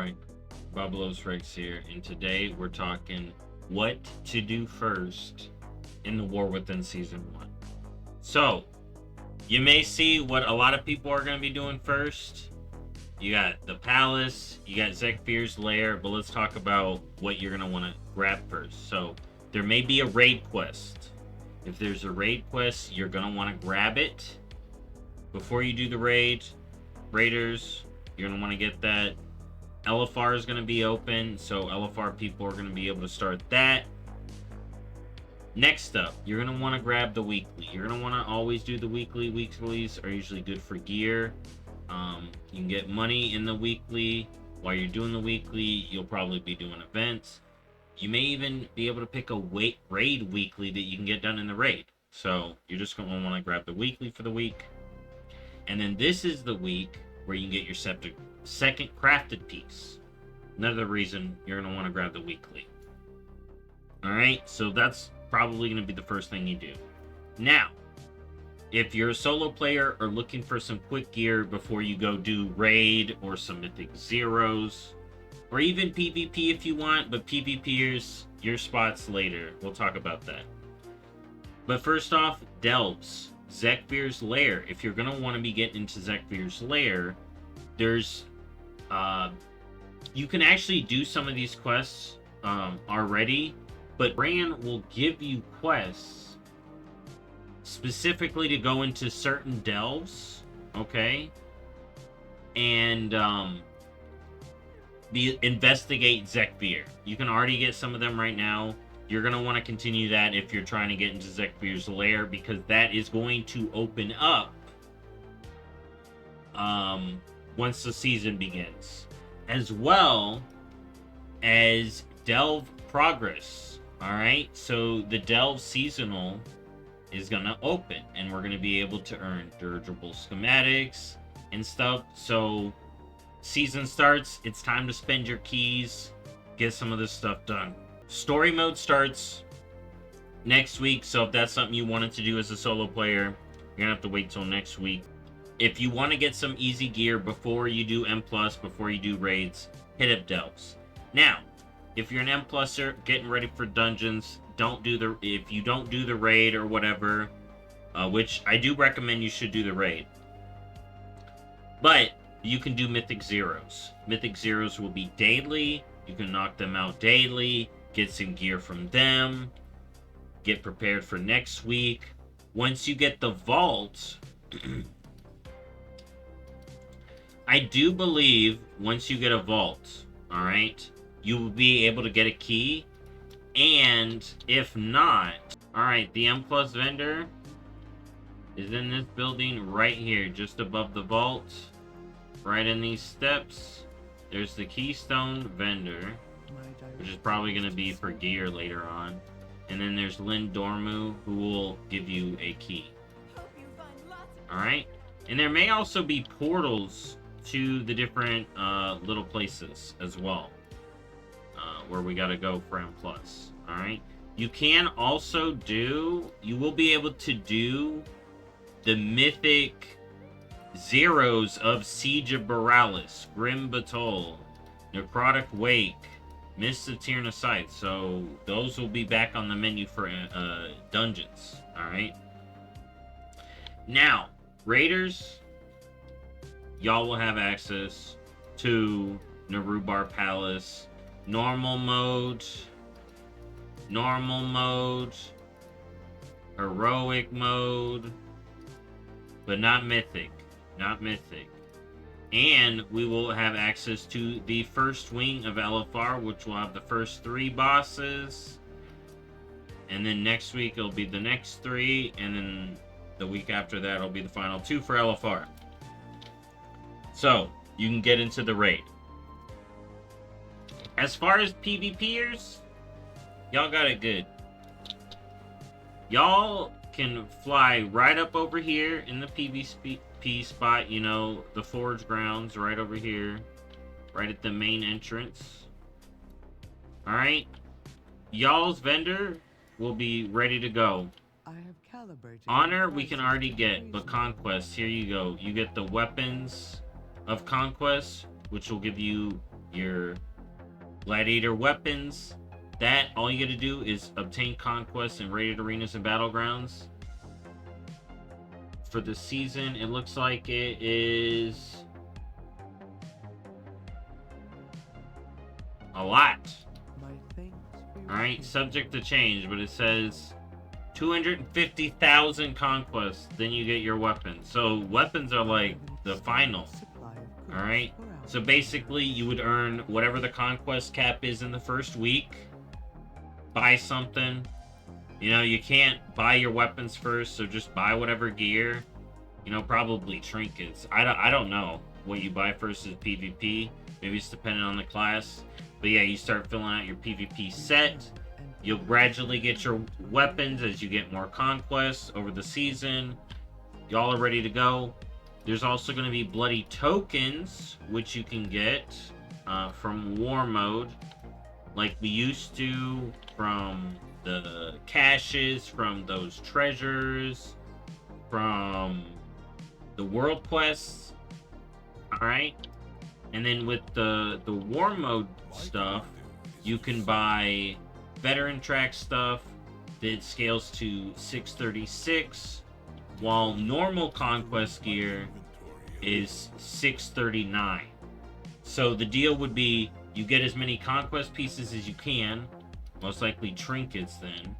Alright, BobalosRex here, and today we're talking what to do first in the War Within Season 1. So, you may see what a lot of people are going to be doing first. You got the Palace, you got Zekfir's Lair, but let's talk about what you're going to want to grab first. So, there may be a raid quest. If there's a raid quest, you're going to want to grab it. Before you do the raiders, you're going to want to get that. LFR is going to be open, so LFR people are going to be able to start that. Next up, you're going to want to grab the weekly. You're going to want to always do the weekly. Weeklies are usually good for gear. You can get money in the weekly. While you're doing the weekly, you'll probably be doing events. You may even be able to pick a raid weekly that you can get done in the raid. So you're just going to want to grab the weekly for the week. And then this is the week where you can get your second crafted piece. Another reason you're going to want to grab the weekly. Alright, so that's probably going to be the first thing you do. Now, if you're a solo player or looking for some quick gear before you go do raid or some Mythic Zeros, or even PvP if you want, but PvPers, your spots later. We'll talk about that. But first off, Delves. Zekfir's Lair. If you're going to want to be getting into Zekfir's Lair, there's you can actually do some of these quests already, but Bran will give you quests specifically to go into certain delves, okay? And investigate Zekfir. You can already get some of them right now. You're going to want to continue that if you're trying to get into Zekfir's Lair, because that is going to open up once the season begins, as well as Delve Progress. Alright, so the Delve Seasonal is going to open, and we're going to be able to earn dirigible schematics and stuff. So season starts, it's time to spend your keys, get some of this stuff done. Story mode starts next week, so if that's something you wanted to do as a solo player, you're gonna have to wait till next week. If you want to get some easy gear before you do M+, before you do raids, hit up Delves. Now, if you're an M+er getting ready for dungeons, if you don't do the raid or whatever, which I do recommend you should do the raid, but you can do Mythic Zeros. Mythic Zeros will be daily. You can knock them out daily, get some gear from them, get prepared for next week. Once you get the vault, I do believe once you get a vault, alright, you will be able to get a key. And if not, alright, the M+ vendor is in this building right here, just above the vault, right in these steps. There's the Keystone vendor, which is probably going to be for gear later on. And then there's Lynn Dormu, who will give you a key. Alright? And there may also be portals to the different little places as well, where we got to go for M+. Alright? You can also you will be able to do the Mythic Zeros of Siege of Borealis, Grim Batol, Necrotic Wake, Mist of Tierna Sight. So those will be back on the menu for dungeons. Alright. Now, Raiders, y'all will have access to Nerub-ar Palace, normal mode, heroic mode, but not mythic. Not mythic. And we will have access to the first wing of LFR, which will have the first 3 bosses. And then next week it'll be the next 3, and then the week after that it'll be the final 2 for LFR. So, you can get into the raid. As far as PvPers, y'all got it good. Y'all can fly right up over here in the PvP spot, you know, the Forge Grounds right over here, right at the main entrance. Alright? Y'all's vendor will be ready to go. Honor we can already get, but Conquest, here you go. You get the Weapons of Conquest, which will give you your gladiator weapons. That, all you gotta do is obtain conquests in rated arenas and battlegrounds. For the season, it looks like it is a lot. Alright, subject to change, but it says 250,000 conquests, then you get your weapons. So weapons are like the final. Alright, so basically you would earn whatever the conquest cap is in the first week. Buy something. You know, you can't buy your weapons first, so just buy whatever gear. You know, probably trinkets. I don't know what you buy first is PvP. Maybe it's dependent on the class. But yeah, you start filling out your PvP set. You'll gradually get your weapons as you get more conquests over the season. Y'all are ready to go. There's also going to be bloody tokens, which you can get from war mode, like we used to, from the caches, from those treasures, from the world quests. Alright? And then with the war mode stuff, you can buy veteran track stuff that scales to 636, while normal conquest gear is 639. So the deal would be you get as many conquest pieces as you can, most likely trinkets then,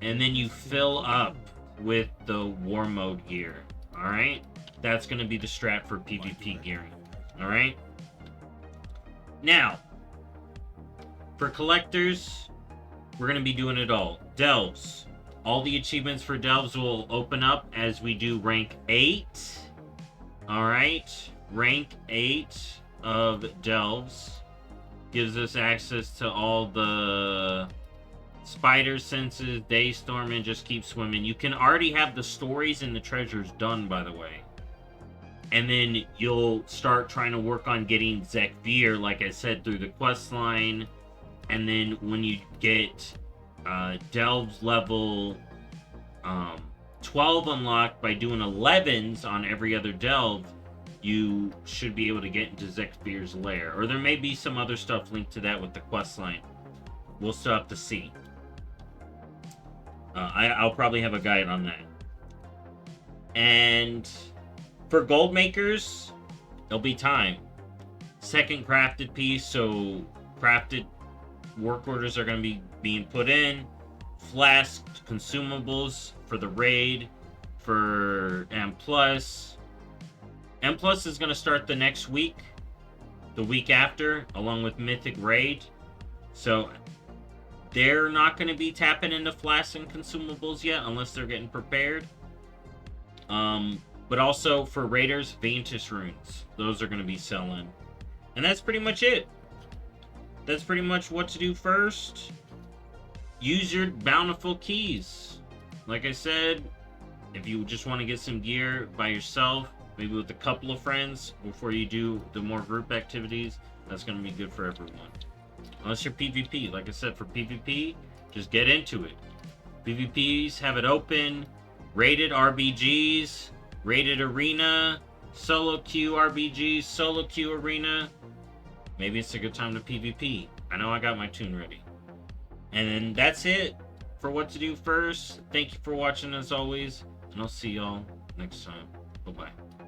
and then you fill up with the war mode gear. Alright? That's going to be the strat for PvP gearing. Alright? Now, for collectors, we're going to be doing it all. Delves. All the achievements for Delves will open up as we do rank 8. Alright? Rank 8 of Delves gives us access to all the spider senses, Daystorm, and just keep swimming. You can already have the stories and the treasures done, by the way. And then you'll start trying to work on getting Zekvir, like I said, through the quest line. And then when you get Delves level 12 unlocked by doing 11s on every other Delve, you should be able to get into Zekvir's lair. Or there may be some other stuff linked to that with the quest line. We'll still have to see. I'll probably have a guide on that. And for gold makers, there'll be time. Second crafted piece, so crafted work orders are going to be being put in. Flask consumables for the raid, for M+. M+ is going to start the next week, the week after, along with Mythic raid. So they're not going to be tapping into flasks and consumables yet, unless they're getting prepared. But also for raiders, Vantis runes. Those are going to be selling. And that's pretty much it. That's pretty much what to do first. Use your bountiful keys. Like I said, if you just want to get some gear by yourself, maybe with a couple of friends, before you do the more group activities, that's going to be good for everyone. Unless you're PvP. Like I said, for PvP, just get into it. PvPs, have it open. Rated RBGs, rated arena, solo queue RBGs, solo queue arena. Maybe it's a good time to PvP. I know I got my tune ready. And then that's it for what to do first. Thank you for watching as always. And I'll see y'all next time. Bye-bye.